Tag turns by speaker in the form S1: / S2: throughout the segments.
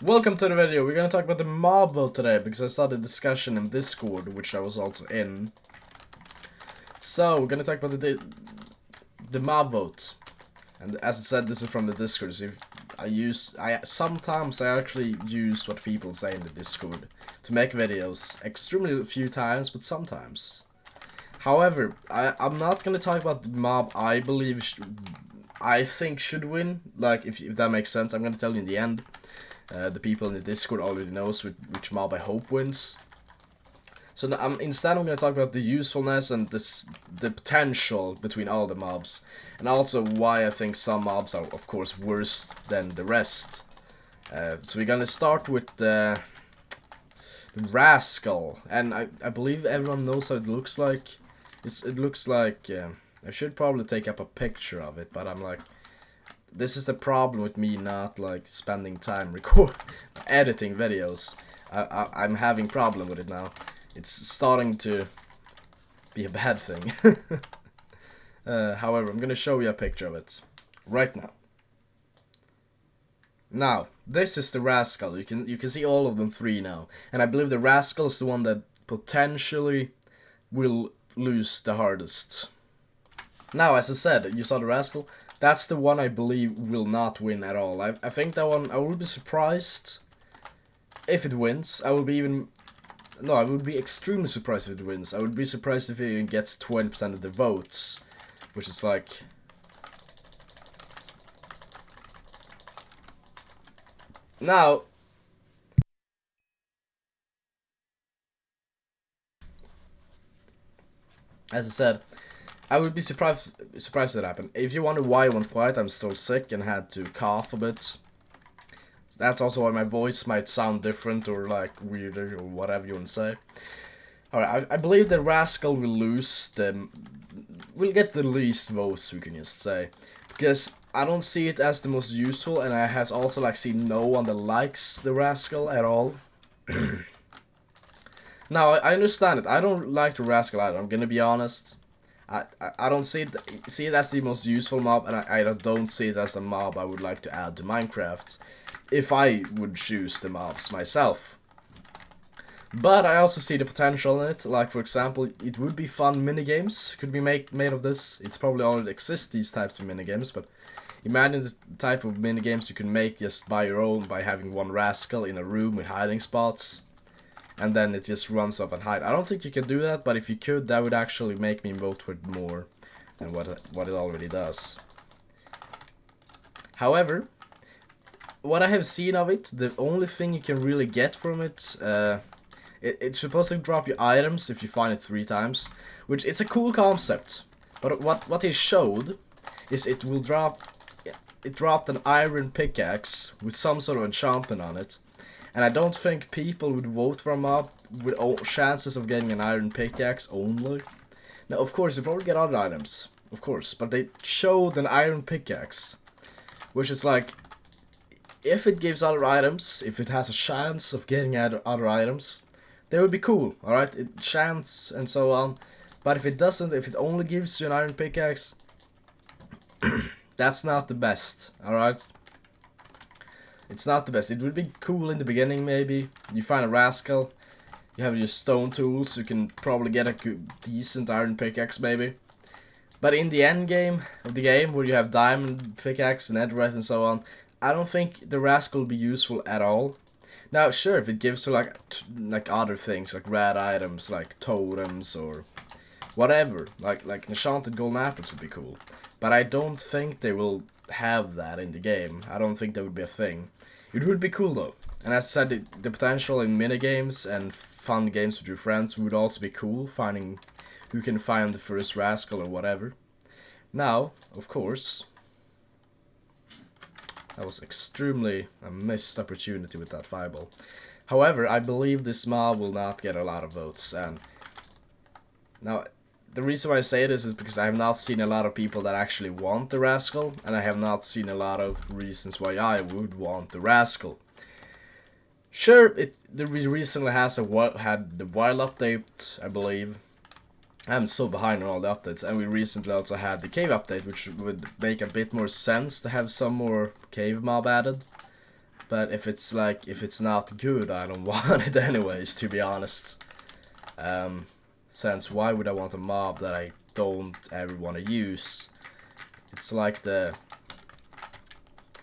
S1: Welcome to the video. We're gonna talk about the mob vote today because I saw the discussion in Discord, which I was also in. So we're gonna talk about the mob vote, and as I said, this is from the Discord. So if sometimes I actually use what people say in the Discord to make videos. Extremely few times, but sometimes. However, I'm not gonna talk about the mob I think should win. Like if that makes sense, I'm gonna tell you in the end. The people in the Discord already knows which mob I hope wins. So instead I'm going to talk about the usefulness and the potential between all the mobs. And also why I think some mobs are of course worse than the rest. So we're going to start with the Rascal. And I believe everyone knows how it looks like. It looks like... I should probably take up a picture of it, but I'm like... This is the problem with me not like spending time editing videos. I'm having problem with it now. It's starting to be a bad thing. However, I'm gonna show you a picture of it right now. Now, this is the Rascal. You can see all of them three now, and I believe the Rascal is the one that potentially will lose the hardest. Now, as I said, you saw the Rascal. That's the one I believe will not win at all. I think that one, I will be surprised if it wins. I would be extremely surprised if it wins. I would be surprised if it even gets 20% of the votes, which is like... Now... As I said, I would be surprised if that happened. If you wonder why I went quiet, I'm still sick and had to cough a bit. That's also why my voice might sound different or like weirder or whatever you want to say. Alright, I believe the Rascal will get the least votes, we can just say. Because I don't see it as the most useful, and I has also like seen no one that likes the Rascal at all. Now, I understand it. I don't like the Rascal either, I'm gonna be honest. I don't see it as the most useful mob, and I don't see it as the mob I would like to add to Minecraft if I would choose the mobs myself. But I also see the potential in it. Like, for example, it would be fun minigames could be made of this. It's probably already exists, these types of minigames, but imagine the type of minigames you can make just by your own, by having one Rascal in a room with hiding spots. And then it just runs off and hide. I don't think you can do that, but if you could, that would actually make me vote for it more than what it already does. However, what I have seen of it, the only thing you can really get from it, it's supposed to drop you items if you find it 3 times, which it's a cool concept. But what they showed is it dropped an iron pickaxe with some sort of enchantment on it. And I don't think people would vote for a mob with chances of getting an iron pickaxe only. Now, of course, you probably get other items, of course, but they showed an iron pickaxe, which is like, if it gives other items, if it has a chance of getting other items, they would be cool, alright? Chance and so on. But if it doesn't, if it only gives you an iron pickaxe, that's not the best, alright? It's not the best. It would be cool in the beginning, maybe. You find a Rascal, you have your stone tools, you can probably get a decent iron pickaxe, maybe. But in the end game of the game, where you have diamond pickaxe and netherite and so on, I don't think the Rascal will be useful at all. Now, sure, if it gives you like other things, like rare items, like totems or whatever, like enchanted golden apples would be cool. But I don't think they will have that in the game. I don't think that would be a thing. It would be cool though. And as I said, the potential in minigames and fun games with your friends would also be cool, finding who can find the first Rascal or whatever. Now, of course, that was extremely a missed opportunity with that fireball. However, I believe this mob will not get a lot of votes, and now the reason why I say this is because I have not seen a lot of people that actually want the Rascal, and I have not seen a lot of reasons why I would want the Rascal. Sure, we recently had the wild update, I believe. I'm so behind on all the updates, and we recently also had the cave update, which would make a bit more sense to have some more cave mob added. But if it's not good, I don't want it anyways, to be honest. Since why would I want a mob that I don't ever want to use? It's like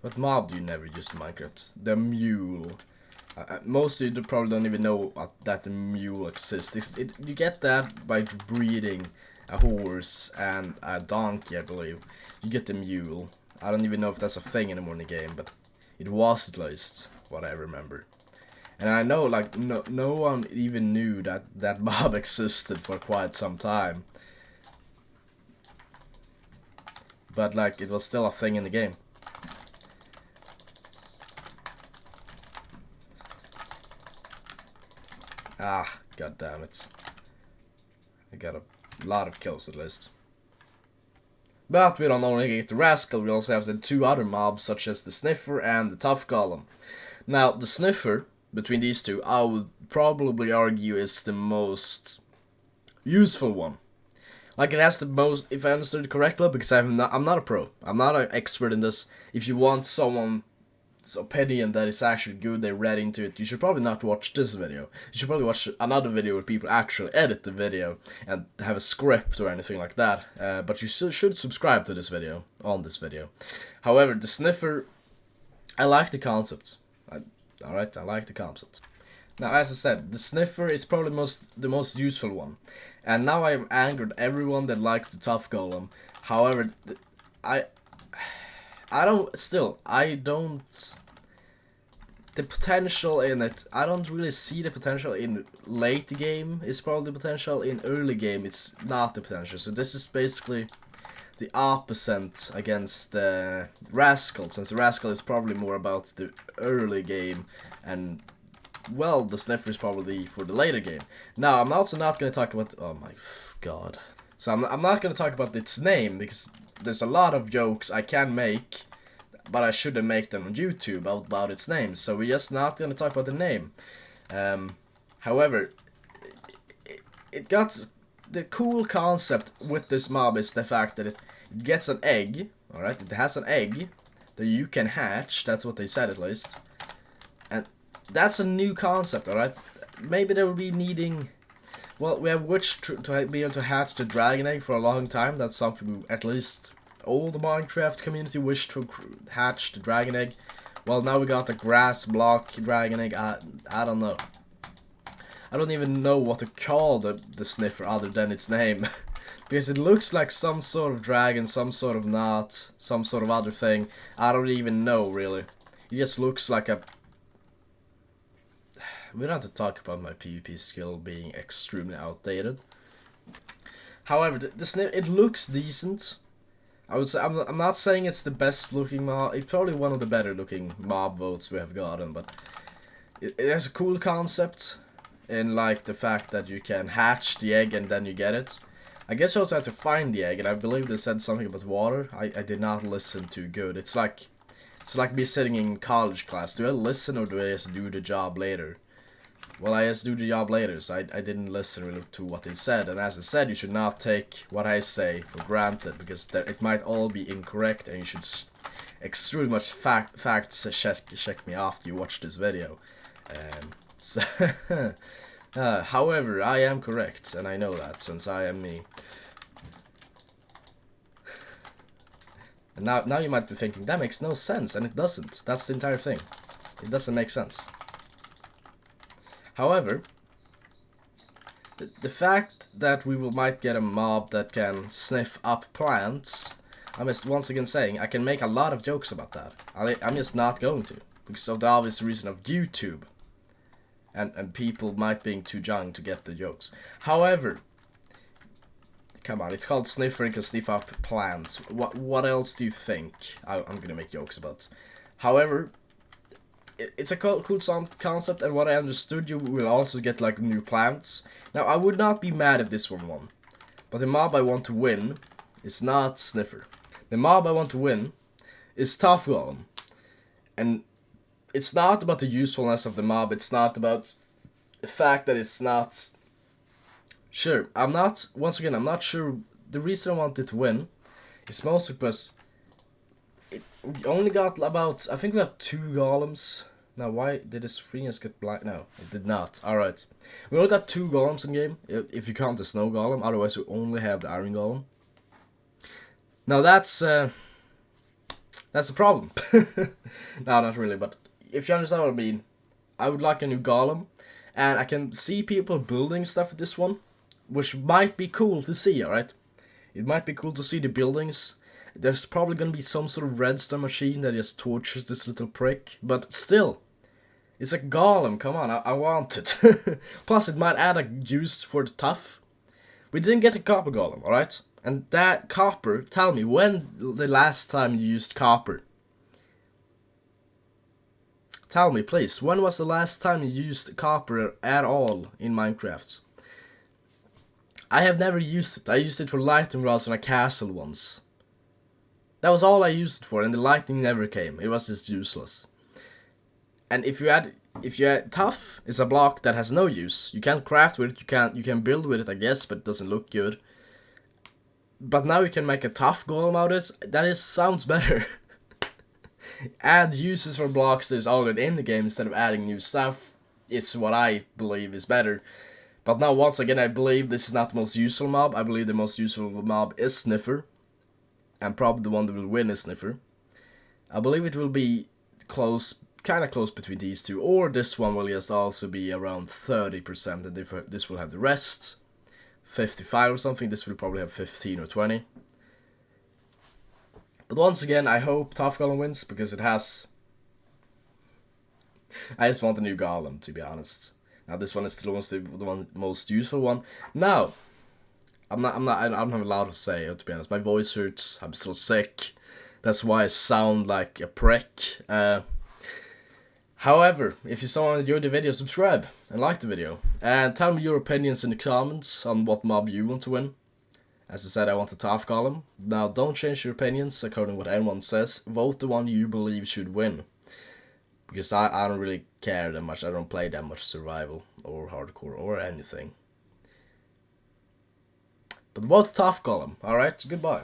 S1: what mob do you never use in Minecraft? The mule. Most of you probably don't even know that the mule exists. You get that by breeding a horse and a donkey, I believe. You get the mule. I don't even know if that's a thing anymore in the game, but it was at least what I remember. And I know, like, no one even knew that mob existed for quite some time. But, like, it was still a thing in the game. Ah, god damn it. I got a lot of kills at least. But we don't only get the Rascal, we also have the two other mobs, such as the Sniffer and the Tough Golem. Now, the Sniffer, between these two, I would probably argue is the most useful one. Like, it has the most, if I understood it correctly, because I'm not a pro. I'm not an expert in this. If you want someone's opinion that is actually good, they're read into it, you should probably not watch this video. You should probably watch another video where people actually edit the video and have a script or anything like that. But you should subscribe to this video, on this video. However, the Sniffer, I like the concept. Alright, I like the concept. Now, as I said, the Sniffer is probably the most useful one. And now I've angered everyone that likes the Tough Golem. However, I don't, the potential in it, I don't really see the potential in late game. It's probably the potential in early game, it's not the potential. So this is basically the opposite against the Rascal, since the Rascal is probably more about the early game, and well, the Sniffer is probably for the later game. Now, I'm also not going to talk about, oh my god. So I'm not going to talk about its name, because there's a lot of jokes I can make, but I shouldn't make them on YouTube about its name, so we're just not going to talk about the name. However, it got, the cool concept with this mob is the fact that it gets an egg, alright, it has an egg that you can hatch, that's what they said at least, and that's a new concept, alright. Maybe they will be needing, well, we have wished to be able to hatch the dragon egg for a long time, that's something at least all the Minecraft community wished to hatch the dragon egg. Well, now we got the grass block dragon egg, I don't know. I don't even know what to call the Sniffer other than its name. Because it looks like some sort of dragon, some sort of knot, some sort of other thing. I don't even know, really. It just looks like a... We don't have to talk about my PvP skill being extremely outdated. However, the Sniffer, it looks decent. I would say, I'm not saying it's the best looking mob. It's probably one of the better looking mob votes we have gotten, but it has a cool concept. In like the fact that you can hatch the egg and then you get it. I guess you also have to find the egg, and I believe they said something about water. I did not listen too good. It's like me sitting in college class. Do I listen or do I just do the job later? Well, I just do the job later, so I didn't listen really to what they said. And as I said, you should not take what I say for granted, because it might all be incorrect, and you should extremely much facts check me after you watch this video. So however, I am correct, and I know that, since I am me. And now you might be thinking, that makes no sense, and it doesn't. That's the entire thing. It doesn't make sense. However, the fact that we might get a mob that can sniff up plants, I'm just once again saying, I can make a lot of jokes about that. I'm just not going to, because of the obvious reason of YouTube. And people might being too young to get the jokes. However, come on, it's called Sniffer and can sniff up plants. What else do you think I'm gonna make jokes about? However, it's a cool concept, and what I understood, you will also get like new plants. Now, I would not be mad if this one won, but the mob I want to win is not Sniffer. The mob I want to win is Tough Golem, and it's not about the usefulness of the mob, it's not about the fact that it's not... Sure, once again, I'm not sure, the reason I want it to win is mostly because we only got about, I think we have 2 golems, Now, why did his fingers get black? No, it did not. Alright. We only got 2 golems in game, if you count the snow golem. Otherwise, we only have the iron golem. Now, that's a problem. No, not really, but if you understand what I mean, I would like a new golem. And I can see people building stuff with this one, which might be cool to see, alright? It might be cool to see the buildings. There's probably gonna be some sort of redstone machine that just tortures this little prick, but still. It's a golem, come on, I want it. Plus, it might add a use for the tough. We didn't get a copper golem, alright? And that copper, tell me, when the last time you used copper? Tell me, please, when was the last time you used copper at all in Minecraft? I have never used it. I used it for lightning rods on a castle once. That was all I used it for, and the lightning never came. It was just useless. And if you add tough, is a block that has no use. You can't craft with it. You can build with it, I guess, but it doesn't look good. But now you can make a tough golem out of it. That sounds better. Add uses for blocks that is already in the game instead of adding new stuff is what I believe is better. But now once again, I believe this is not the most useful mob. I believe the most useful mob is Sniffer. And probably the one that will win is Sniffer. I believe it will be close, kind of close between these two. Or this one will just also be around 30%, and this will have the rest. 55 or something, this will probably have 15 or 20. But once again, I hope Tough Golem wins, because it has... I just want a new Golem, to be honest. Now this one is still the most useful one. Now, I don't have a lot to say, to be honest. My voice hurts, I'm still sick. That's why I sound like a prick. However, if you saw and enjoyed the video, subscribe and like the video. And tell me your opinions in the comments on what mob you want to win. As I said, I want a tough golem. Now, don't change your opinions according to what anyone says. Vote the one you believe should win. Because I don't really care that much. I don't play that much survival or hardcore or anything. But vote tough golem. Alright, goodbye.